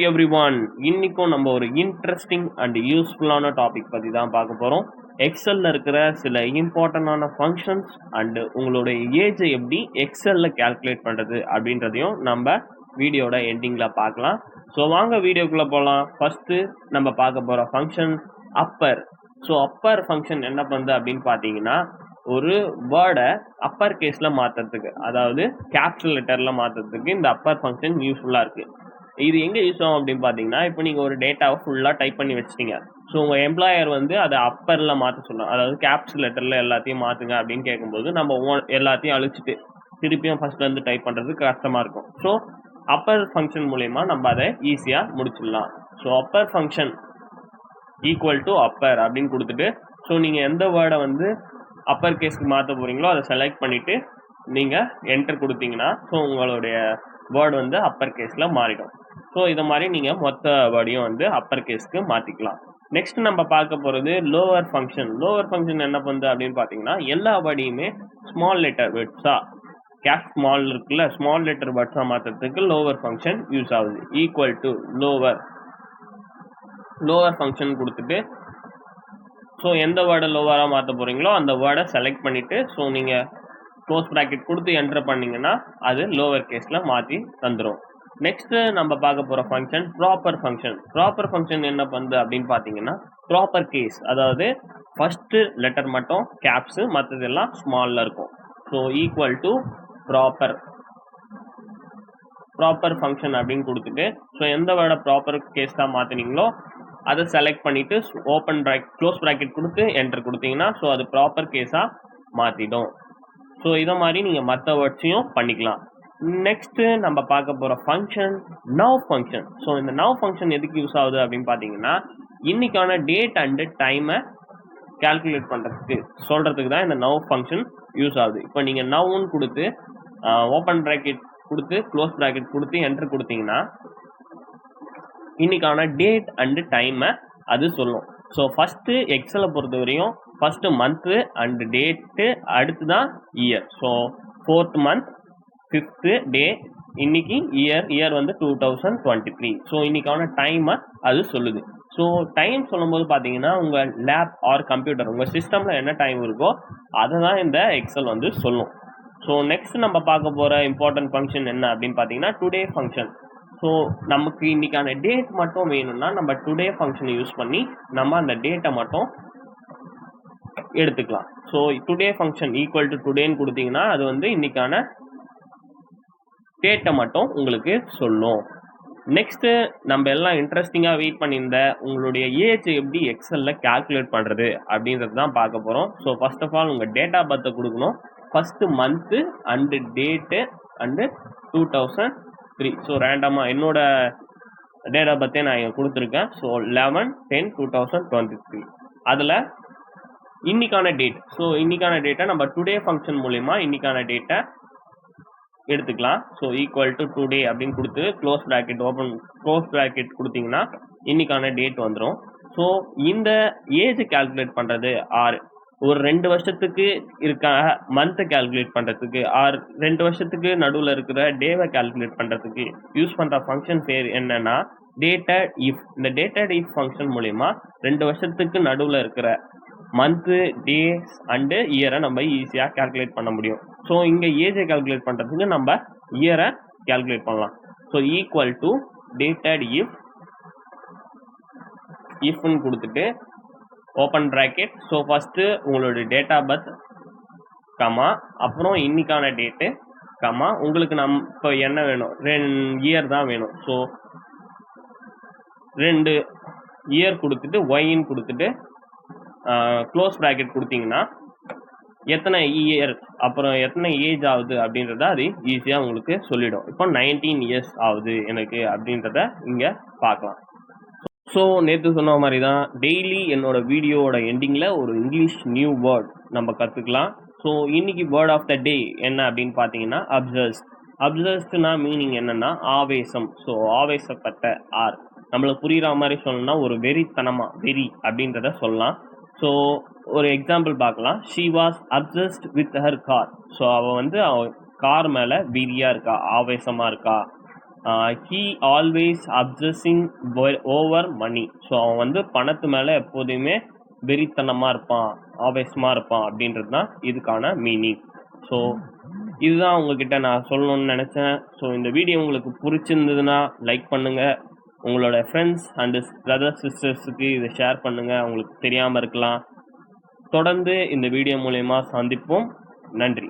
Everyone இன்னைக்கும் நம்ம ஒரு இன்ட்ரெஸ்டிங் அண்ட் யூஸ்ஃபுல்லான டாபிக் பற்றி தான் பார்க்க போகிறோம். எக்ஸலில் இருக்கிற சில இம்பார்ட்டண்டான ஃபங்க்ஷன்ஸ் அண்டு உங்களுடைய ஏஜை எப்படி எக்ஸலில் கேல்குலேட் பண்ணுறது அப்படின்றதையும் நம்ம வீடியோட எண்டிங்கில் பார்க்கலாம். ஸோ வாங்க வீடியோக்குள்ளே போகலாம். ஃபஸ்ட்டு நம்ம பார்க்க போகிற function upper. So upper function என்ன பண்ணுது அப்படின்னு பார்த்தீங்கன்னா, ஒரு வேர்டை அப்பர் கேஸில் மாற்றுறதுக்கு, அதாவது கேப்சல் லெட்டரில் மாற்றுறதுக்கு இந்த அப்பர் ஃபங்க்ஷன் யூஸ்ஃபுல்லாக இருக்குது. இது எங்கே யூஸ் ஆகும் அப்படின்னு பார்த்தீங்கன்னா, இப்போ நீங்கள் ஒரு டேட்டாவை ஃபுல்லாக டைப் பண்ணி வச்சிட்டீங்க. ஸோ உங்கள் எம்ப்ளாயர் வந்து அதை அப்பரில் மாற்ற சொல்லலாம், அதாவது கேப்சல் லெட்டரில் எல்லாத்தையும் மாற்றுங்க அப்படின்னு கேட்கும்போது நம்ம எல்லாத்தையும் அழிச்சிட்டு திருப்பியும் ஃபஸ்ட்லேருந்து டைப் பண்ணுறதுக்கு கஷ்டமாக இருக்கும். ஸோ அப்பர் ஃபங்க்ஷன் மூலயமா நம்ம அதை ஈஸியாக முடிச்சிடலாம். So upper function equal to Appar அப்படின்னு கொடுத்துட்டு, ஸோ நீங்கள் எந்த வேர்டை வந்து அப்பர் கேஸ்க்கு மாற்ற போகிறீங்களோ அதை செலக்ட் பண்ணிவிட்டு நீங்கள் என்டர் கொடுத்தீங்கன்னா ஸோ உங்களுடைய வேர்டு வந்து அப்பர் கேஸில் மாறிடும். ஸோ இதை மாதிரி நீங்கள் மொத்த வேர்டையும் வந்து அப்பர் கேஸ்க்கு மாற்றிக்கலாம். நெக்ஸ்ட் நம்ம பார்க்க போகிறது லோவர் ஃபங்க்ஷன். லோவர் ஃபங்க்ஷன் என்ன பண்ணுது அப்படின்னு பார்த்தீங்கன்னா, எல்லா வேர்டையுமே ஸ்மால் லெட்டர் வேர்ட்ஸாக, கேப் ஸ்மால் இருக்குல்ல, ஸ்மால் லெட்டர் வேர்ட்ஸாக மாற்றுறதுக்கு லோவர் ஃபங்க்ஷன் யூஸ் ஆகுது. ஈக்குவல் டு லோவர் ஃபங்க்ஷன் கொடுத்துட்டு, ஸோ எந்த வேர்டை லோவராக மாற்ற போகிறீங்களோ அந்த வேர்டை செலக்ட் பண்ணிவிட்டு ஸோ நீங்கள் க்ளோஸ் ப்ராக்கெட் கொடுத்து என்டர் பண்ணிங்கன்னா அது லோவர் கேஸில் மாற்றி தந்துடும். நெக்ஸ்ட்டு நம்ம பார்க்க போகிற function proper function. Proper function என்ன பண்ணுது அப்படின்னு பார்த்தீங்கன்னா, ப்ராப்பர் கேஸ், அதாவது ஃபஸ்ட்டு லெட்டர் மட்டும் கேப்ஸு, மற்றதெல்லாம் ஸ்மாலில் இருக்கும். So equal to proper function அப்படின்னு கொடுத்துட்டு, ஸோ எந்த வேர்டை ப்ராப்பர் கேஸாக மாற்றினீங்களோ அதை செலக்ட் பண்ணிவிட்டு க்ளோஸ் ப்ராக்கெட் கொடுத்து என்டர் கொடுத்தீங்கன்னா ஸோ அது ப்ராப்பர் கேஸாக மாற்றிடும். ஸோ இதை மாதிரி நீங்கள் மற்ற வேர்ட்ஸையும் பண்ணிக்கலாம். நெக்ஸ்ட்டு நம்ம பார்க்க போகிற ஃபங்க்ஷன் நவ் ஃபங்க்ஷன். ஸோ இந்த நவ் ஃபங்க்ஷன் எதுக்கு யூஸ் ஆகுது அப்படின்னு பார்த்தீங்கன்னா, இன்றைக்கான டேட் அண்டு டைமை கேல்குலேட் பண்ணுறதுக்கு சொல்கிறதுக்கு தான் இந்த நவ் ஃபங்க்ஷன் யூஸ் ஆகுது. இப்போ நீங்கள் நவ்னு கொடுத்து ஓப்பன் ப்ராக்கெட் கொடுத்து க்ளோஸ் ப்ராக்கெட் கொடுத்து என்டர் கொடுத்தீங்கன்னா இன்றைக்கான டேட் அண்டு டைமை அது சொல்லும். ஸோ ஃபஸ்ட்டு எக்ஸலை பொறுத்த வரையும் ஃபஸ்ட்டு மந்த்து அண்டு டேட்டு, அடுத்து தான் year. So 4th month 5th day, இன்னைக்கு இயர் வந்து 2023. ஸோ இன்னைக்கான டைமை அது சொல்லுது. ஸோ டைம் சொல்லும்போது பார்த்தீங்கன்னா உங்கள் லேப் ஆர் கம்ப்யூட்டர், உங்கள் சிஸ்டமில் என்ன டைம் இருக்கோ அதை தான் இந்த எக்ஸல் வந்து சொல்லும். ஸோ நெக்ஸ்ட் நம்ம பார்க்க போகிற இம்பார்ட்டன்ட் ஃபங்க்ஷன் என்ன அப்படின்னு பார்த்தீங்கன்னா டுடே ஃபங்க்ஷன். ஸோ நமக்கு இன்றைக்கான டேட் மட்டும் வேணும்னா நம்ம டுடே ஃபங்க்ஷனை யூஸ் பண்ணி நம்ம அந்த டேட்டை மட்டும் எடுத்துக்கலாம். So today function equal to டுடேன்னு கொடுத்தீங்கன்னா அது வந்து இன்றைக்கான டேட்டை மட்டும் உங்களுக்கு சொல்லும். நெக்ஸ்ட்டு நம்ம எல்லாம் இன்ட்ரெஸ்டிங்காக வெயிட் பண்ணியிருந்த உங்களுடைய ஏஜ் எப்படி எக்ஸலில் கேல்குலேட் பண்ணுறது அப்படின்றது தான் பார்க்க போகிறோம். ஸோ ஃபர்ஸ்ட் ஆஃப் ஆல் உங்கள் டேட் ஆஃப் பர்த்தை கொடுக்கணும். First month and date and 2003. So ரேண்டமாக என்னோட டேட் ஆஃப் பர்த்தே நான் இங்கே கொடுத்துருக்கேன். ஸோ 11/10/2023. அதில் இன்னைக்கான டேட், ஸோ இன்னைக்கான டேட்டை நம்ம டுடே ஃபங்க்ஷன் மூலயமா இன்னைக்கான டேட்டை எடுத்துக்கலாம். ஸோ ஈக்குவல் டு டுடே அப்படின்னு கொடுத்து க்ளோஸ் ப்ராக்கெட் கொடுத்தீங்கன்னா இன்னைக்கான டேட் வந்துடும். ஸோ இந்த ஏஜ் கேல்குலேட் பண்ணுறது ஆர் ஒரு 2 வருஷத்துக்கு இருக்க மந்த்தை கேல்குலேட் பண்ணுறதுக்கு ஆர் 2 வருஷத்துக்கு நடுவில் இருக்கிற டேவை கேல்குலேட் பண்ணுறதுக்கு யூஸ் பண்ணுற ஃபங்க்ஷன் பேர் என்னன்னா datedif. இந்த datedif ஃபங்க்ஷன் மூலயமா 2 வருஷத்துக்கு நடுவில் இருக்கிற மந்த்து, டேஸ் அண்டு இயரை நம்ம ஈஸியாக கேல்குலேட் பண்ண முடியும். ஸோ இங்கே ஏஜை கேல்குலேட் பண்ணுறதுக்கு நம்ம இயரை கேல்குலேட் பண்ணலாம். ஸோ ஈக்குவல் டு datedif இஃப்னு கொடுத்துட்டு ஓப்பன் ப்ராக்கெட். ஸோ ஃபஸ்ட்டு உங்களுடைய டேட் ஆஃப் பர்த் கமா, அப்புறம் இன்னைக்கான டேட்டு கமா, உங்களுக்கு இப்போ என்ன வேணும், 2 இயர் தான் வேணும். ஸோ 2 இயர் கொடுத்துட்டு ஒயின்னு கொடுத்துட்டு க்ளோஸ் ப்ராக்கெட் கொடுத்தீங்கன்னா எத்தனை இயர் அப்புறம் எத்தனை ஏஜ் ஆகுது அப்படின்றத அது ஈஸியாக உங்களுக்கு சொல்லிடும். இப்போ 19 years ஆகுது எனக்கு அப்படின்றத இங்கே பார்க்கலாம். ஸோ நேற்று சொன்ன மாதிரி தான் டெய்லி என்னோட வீடியோவோட எண்டிங்கில் ஒரு இங்கிலீஷ் நியூ வேர்ட் நம்ம கற்றுக்கலாம். ஸோ இன்னைக்கு வேர்ட் ஆஃப் த டே என்ன அப்படின்னு பார்த்தீங்கன்னா அப்சஸ்ட்னா மீனிங் என்னென்னா ஆவேசம். ஸோ ஆவேசப்பட்ட ஆர் நம்மளுக்கு புரிகிற மாதிரி சொல்லணும்னா ஒரு வெறி அப்படின்றத சொல்லலாம். ஸோ ஒரு எக்ஸாம்பிள் பார்க்கலாம். She was obsessed with her car. So அவள் வந்து கார் மேலே வெறியாக இருக்கா, ஆவேசமாக இருக்கா he always obsessing over money. So அவன் வந்து பணத்து மேலே எப்போதுமே வெறித்தனமாக இருப்பான், ஆவேசமாக இருப்பான் அப்படின்றது தான் இதுக்கான மீனிங். ஸோ இதுதான் உங்ககிட்ட நான் சொல்லணும்னு நினச்சேன். ஸோ இந்த வீடியோ உங்களுக்கு பிடிச்சிருந்ததுன்னா லைக் பண்ணுங்கள், உங்களோட ஃப்ரெண்ட்ஸ் அண்டு பிரதர்ஸ் சிஸ்டர்ஸுக்கு இதை ஷேர் பண்ணுங்கள், அவங்களுக்கு தெரியாமல் இருக்கலாம். தொடர்ந்து இந்த வீடியோ மூலயமா சந்திப்போம். நன்றி.